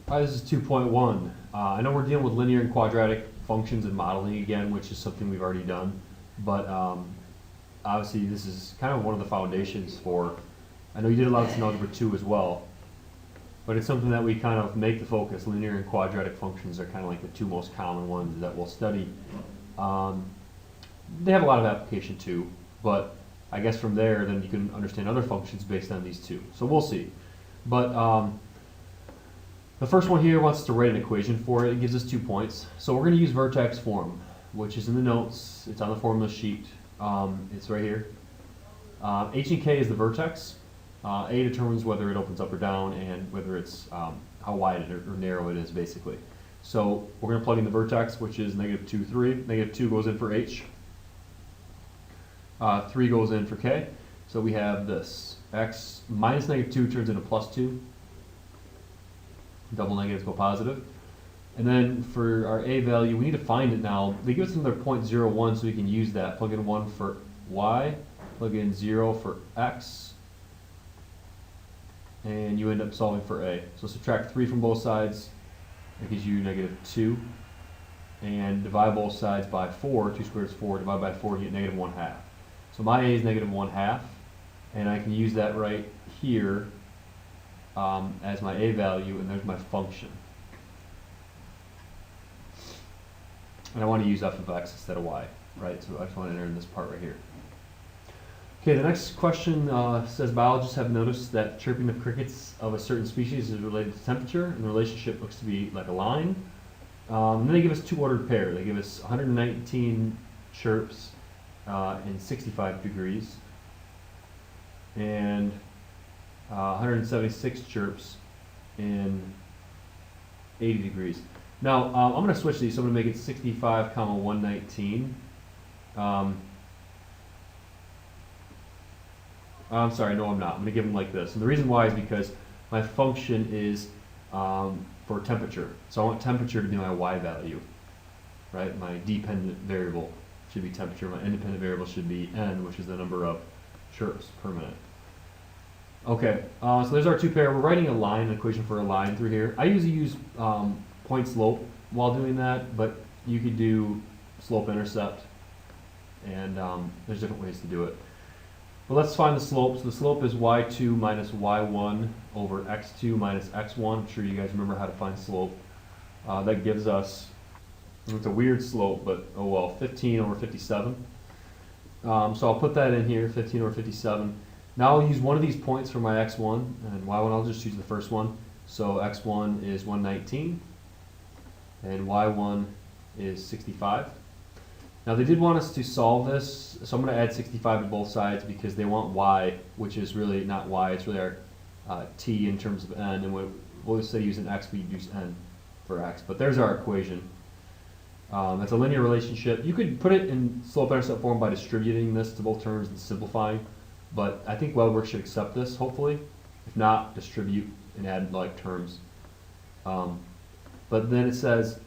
Hi, this is 2.1. I know we're dealing with linear and quadratic functions and modeling again, which is something we've already done, but obviously this is kind of one of the foundations for, I know you did a lot of this in Algebra 2 as well, but it's something that we kind of make the focus. Linear and quadratic functions are kind of like the two most common ones that we'll study. They have a lot of application too, but I guess from there then you can understand other functions based on these two. So we'll see. But the first one here wants us to write an equation for it. It gives us 2 points. So we're going to use vertex form, which is in the notes. It's on the formula sheet. It's right here. H and K is the vertex. A determines whether it opens up or down and whether it's how wide or narrow it is, basically. So we're going to plug in the vertex, which is negative 2, 3. Negative 2 goes in for H. 3 goes in for K. So we have this. X minus negative 2 turns into plus 2. Double negatives go positive. And then for our A value, we need to find it now. They give us another 0.01 so we can use that. Plug in 1 for Y, plug in 0 for X, and you end up solving for A. So subtract 3 from both sides, that gives you negative 2. And divide both sides by 4, 2 squared is 4, divide by 4, you get negative 1/2. So my A is negative 1/2, and I can use that right here as my A value, and there's my function. And I want to use f of x instead of y, right? So I just want to enter in this part right here. Okay, the next question says biologists have noticed that chirping of crickets of a certain species is related to temperature, and the relationship looks to be like a line. And then they give us two ordered pair. They give us 119 chirps in 65 degrees, and 176 chirps in 80 degrees. Now, I'm going to switch these, so I'm going to make it 65, 119. I'm sorry, no I'm not. I'm going to give them like this. And the reason why is because my function is for temperature. So I want temperature to be my y value, right? My dependent variable should be temperature. My independent variable should be n, which is the number of chirps per minute. Okay, so there's our two pair. We're writing a line, an equation for a line through here. I usually use point slope while doing that, but you could do slope intercept, and there's different ways to do it. But let's find the slope. So the slope is y2 minus y1 over x2 minus x1. I'm sure you guys remember how to find slope. That gives us, it's a weird slope, but oh well, 15 over 57. So I'll put that in here, 15 over 57. Now I'll use one of these points for my x1, and y1 I'll just use the first one. So x1 is 119, and y1 is 65. Now they did want us to solve this, so I'm going to add 65 to both sides because they want y, which is really not y, it's really our t in terms of n, and we'll instead of using x, we use n for x. But there's our equation. That's a linear relationship. You could put it in slope-intercept form by distributing this to both terms and simplifying. But I think Webwork should accept this, hopefully. If not, distribute and add like terms. But then it says,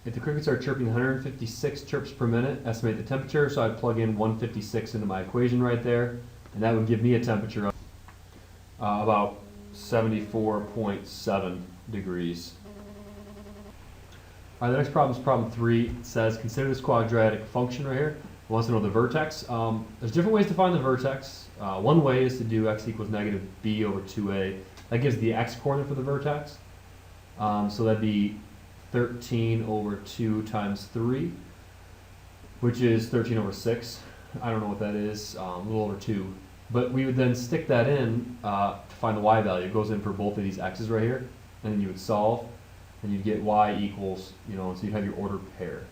if the crickets are chirping 156 chirps per minute, estimate the temperature. So I'd plug in 156 into my equation right there, and that would give me a temperature of about 74.7 degrees. All right, the next problem is problem 3. It says, consider this quadratic function right here. It wants to know the vertex. There's different ways to find the vertex. One way is to do x equals negative b over 2a. That gives the x coordinate for the vertex. So that'd be 13 over 2 times 3, which is 13 over 6. I don't know what that is, a little over 2. But we would then stick that in to find the y value. It goes in for both of these x's right here, and then you would solve, and you'd get y equals, so you have your ordered pair.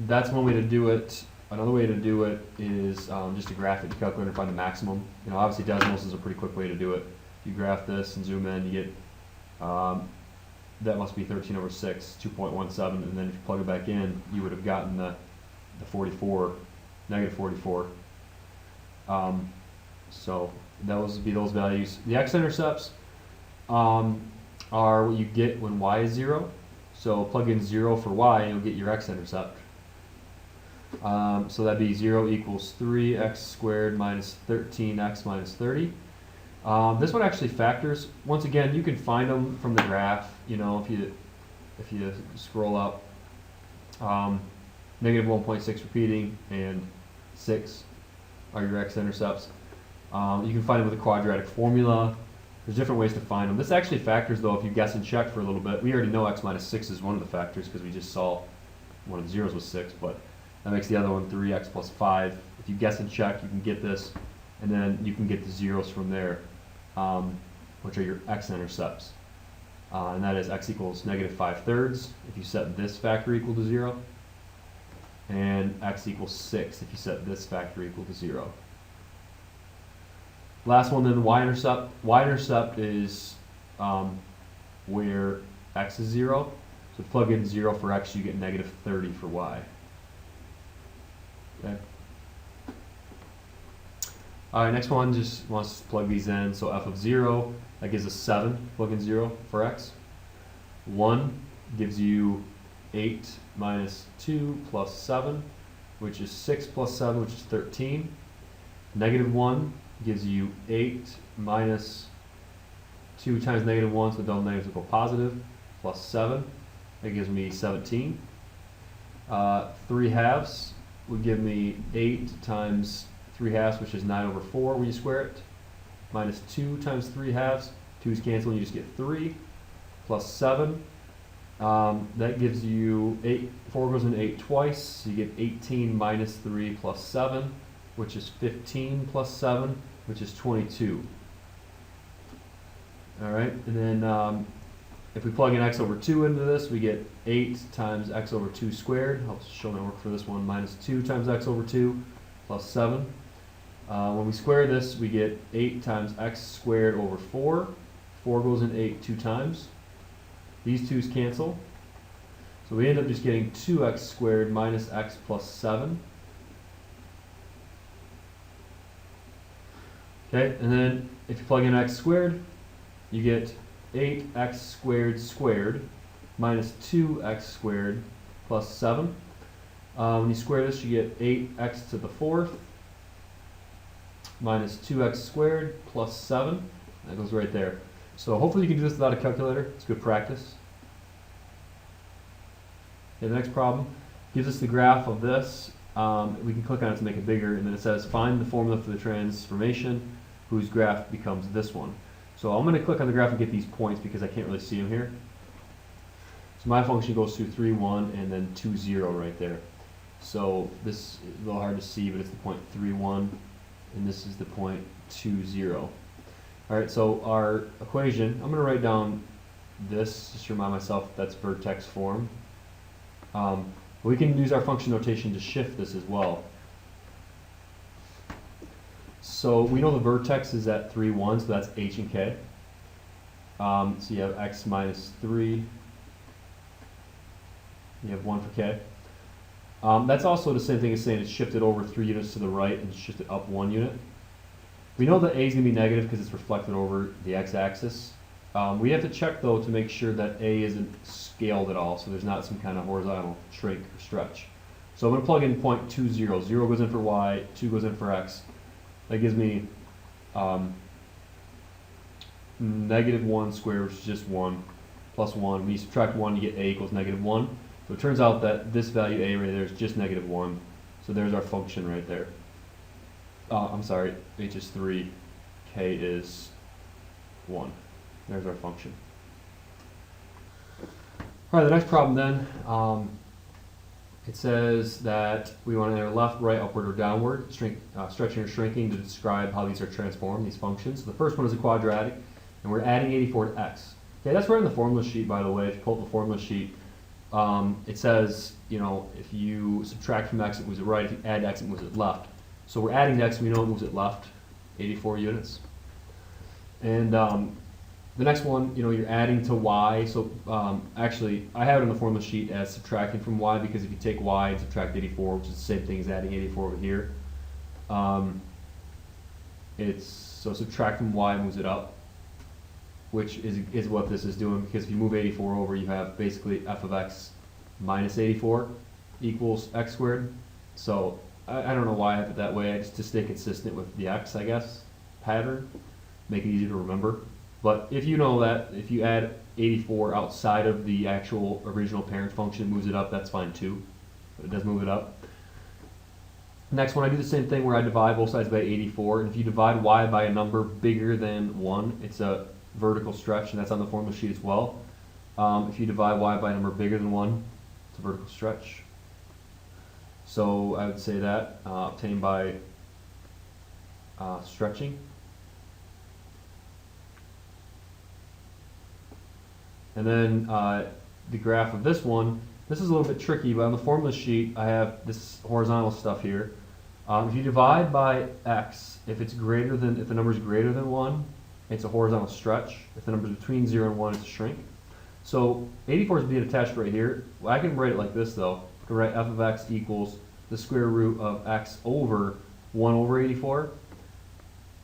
That's one way to do it. Another way to do it is just to graph it, to calculate and find the maximum. Obviously decimals is a pretty quick way to do it. You graph this and zoom in, you get, that must be 13 over 6, 2.17, and then if you plug it back in, you would have gotten the 44, negative 44. So those would be those values. The x-intercepts are what you get when y is 0. So plug in 0 for y and you'll get your x-intercept. So that'd be 0 equals 3x squared minus 13x minus 30. This one actually factors. Once again, you can find them from the graph. You know, if you scroll up, negative 1.6 repeating and 6 are your x-intercepts. You can find them with a quadratic formula. There's different ways to find them. This actually factors though if you guess and check for a little bit. We already know x minus 6 is one of the factors because we just saw one of the zeros was 6, but that makes the other one 3x plus 5. If you guess and check, you can get this, and then you can get the zeros from there, which are your x-intercepts. And that is x equals negative 5/3 if you set this factor equal to 0, and x equals 6 if you set this factor equal to 0. Last one then, the y-intercept. Y-intercept is where x is 0. So plug in 0 for x, you get negative 30 for y. Okay. All right, next one just wants us to plug these in. So f of 0, that gives us 7. Plug in 0 for x. 1 gives you 8 minus 2 plus 7, which is 6 plus 7, which is 13. Negative 1 gives you 8 minus 2 times negative 1, so the double negatives equal positive, plus 7. That gives me 17. 3 halves would give me 8 times 3 halves, which is 9 over 4 when you square it, minus 2 times 3 halves. 2's cancel and you just get 3, plus 7. That gives you 8. 4 goes into 8 twice, so you get 18 minus 3 plus 7, which is 15 plus 7, which is 22. All right, and then if we plug in x over 2 into this, we get 8 times x over 2 squared. I'll show my work for this one. Minus 2 times x over 2 plus 7. When we square this, we get 8 times x squared over 4. 4 goes in 8 2 times. These 2's cancel. So we end up just getting 2x squared minus x plus 7. Okay, and then if you plug in x squared, you get 8x squared squared minus 2x squared plus 7. When you square this, you get 8x to the 4th minus 2x squared plus 7. That goes right there. So hopefully you can do this without a calculator. It's good practice. Okay, the next problem gives us the graph of this. We can click on it to make it bigger, and then it says find the formula for the transformation whose graph becomes this one. So I'm going to click on the graph and get these points because I can't really see them here. So my function goes through 3, 1, and then 2, 0 right there. So this is a little hard to see, but it's the point 3, 1, and this is the point 2, 0. All right, so our equation, I'm going to write down this just to remind myself that's vertex form. We can use our function notation to shift this as well. So we know the vertex is at 3, 1, so that's h and k. So you have x minus 3. You have 1 for k. That's also the same thing as saying it's shifted over 3 units to the right and shifted up 1 unit. We know that a is going to be negative because it's reflected over the x-axis. We have to check, though, to make sure that a isn't scaled at all, so there's not some kind of horizontal shrink or stretch. So I'm going to plug in point 2, 0. 0 goes in for y, 2 goes in for x. That gives me negative 1 squared, which is just 1, plus 1. When you subtract 1, you get a equals negative 1. So it turns out that this value a right there is just negative 1. So there's our function right there. I'm sorry, h is 3, k is 1. There's our function. All right, the next problem then, it says that we want to enter left, right, upward, or downward, stretching or shrinking to describe how these are transformed, these functions. So the first one is a quadratic, and we're adding 84 to x. Okay, that's right in the formula sheet, by the way. If you pull up the formula sheet, it says, you know, if you subtract from x, it moves it right. If you add x, it moves it left. So we're adding to x, we know it moves it left, 84 units. And the next one, you know, you're adding to y. So actually, I have it on the formula sheet as subtracting from y, because if you take y and subtract 84, which is the same thing as adding 84 over here, so subtract from y moves it up, which is what this is doing, because if you move 84 over, you have basically f of x minus 84 equals x squared. So I don't know why I have it that way. I just to stay consistent with the x, I guess, pattern. make it easier to remember. But if you know that, if you add 84 outside of the actual original parent function, it moves it up, that's fine too. But it does move it up. Next one, I do the same thing where I divide both sides by 84. And if you divide y by a number bigger than 1, it's a vertical stretch, and that's on the formula sheet as well. If you divide y by a number bigger than 1, it's a vertical stretch. So I would say that obtained by stretching. And then the graph of this one, this is a little bit tricky, but on the formula sheet, I have this horizontal stuff here. If you divide by x, if the number is greater than 1, it's a horizontal stretch. If the number is between 0 and 1, it's a shrink. So 84 is being attached right here. Well, I can write it like this though. I can write f of x equals the square root of x over 1 over 84,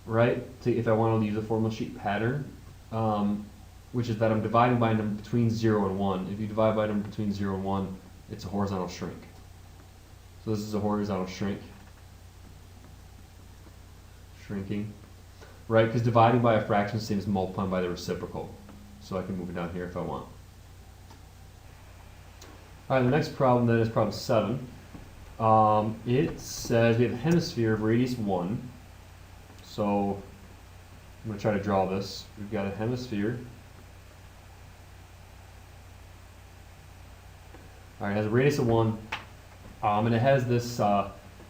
right? If I want to use a formula sheet pattern. Which is that I'm dividing by a number between 0 and 1. If you divide by a number between 0 and 1, it's a horizontal shrink. So this is a horizontal shrink. Shrinking. Right? Because dividing by a fraction is the same as multiplying by the reciprocal. So I can move it down here if I want. Alright, the next problem then is problem 7. It says we have a hemisphere of radius 1. So I'm going to try to draw this. We've got a hemisphere. Alright, it has a radius of 1, and it has this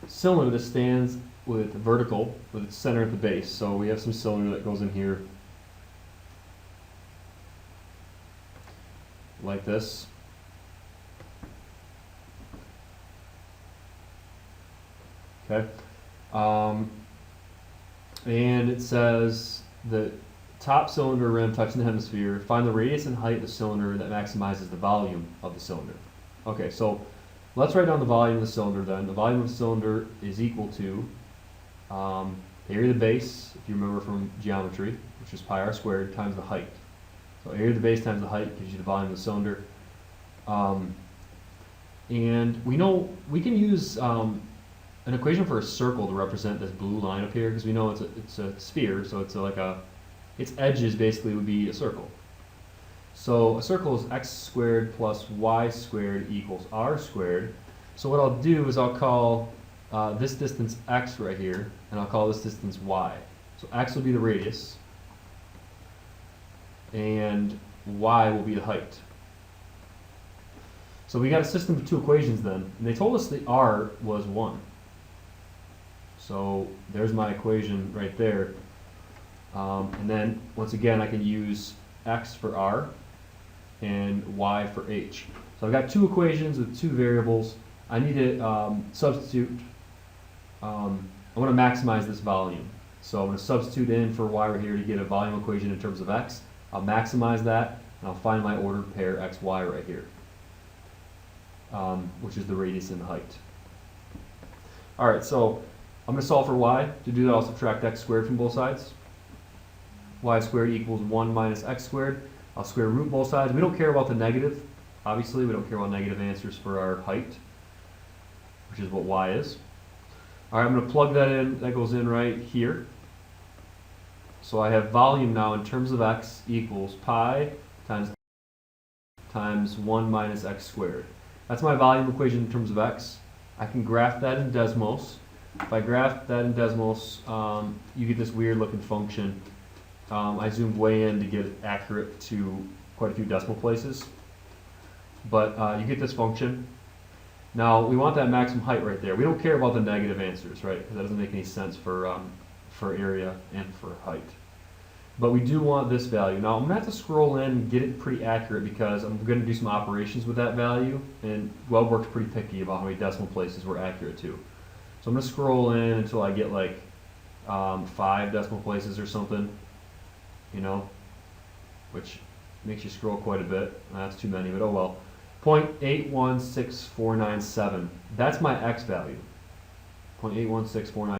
cylinder that stands with vertical, with its center at the base. So we have some cylinder that goes in here like this. Okay. And it says the top cylinder rim touching the hemisphere, find the radius and height of the cylinder that maximizes the volume of the cylinder. Okay, so let's write down the volume of the cylinder then. The volume of the cylinder is equal to area of the base, if you remember from geometry, which is pi r squared, times the height. So area of the base times the height gives you the volume of the cylinder. And we know we can use an equation for a circle to represent this blue line up here, because we know it's a sphere, so it's its edges basically would be a circle. So a circle is x squared plus y squared equals r squared. So what I'll do is I'll call this distance x right here, and I'll call this distance y. So x will be the radius, and y will be the height. So we got a system of two equations then, and they told us the r was 1. So there's my equation right there. And then once again I can use x for r and y for h. So I've got two equations with two variables. I need to substitute. I want to maximize this volume. So I'm going to substitute in for y right here to get a volume equation in terms of x. I'll maximize that, and I'll find my ordered pair x, y right here, which is the radius and the height. All right, so I'm going to solve for y. To do that, I'll subtract x squared from both sides. Y squared equals 1 minus x squared. I'll square root both sides. We don't care about the negative. Obviously, we don't care about negative answers for our height, which is what y is. All right, I'm going to plug that in. That goes in right here. So I have volume now in terms of x equals pi times 1 minus x squared. That's my volume equation in terms of x. I can graph that in Desmos. If I graph that in Desmos, you get this weird looking function. I zoomed way in to get it accurate to quite a few decimal places. But you get this function. Now, we want that maximum height right there. We don't care about the negative answers, right? Because that doesn't make any sense for area and for height. But we do want this value. Now, I'm going to have to scroll in and get it pretty accurate because I'm going to do some operations with that value. And Webwork's pretty picky about how many decimal places we're accurate to. So I'm going to scroll in until I get like 5 decimal places or something, you know, which makes you scroll quite a bit. That's too many, but oh well. 0.816497. That's my x value. 0.816497.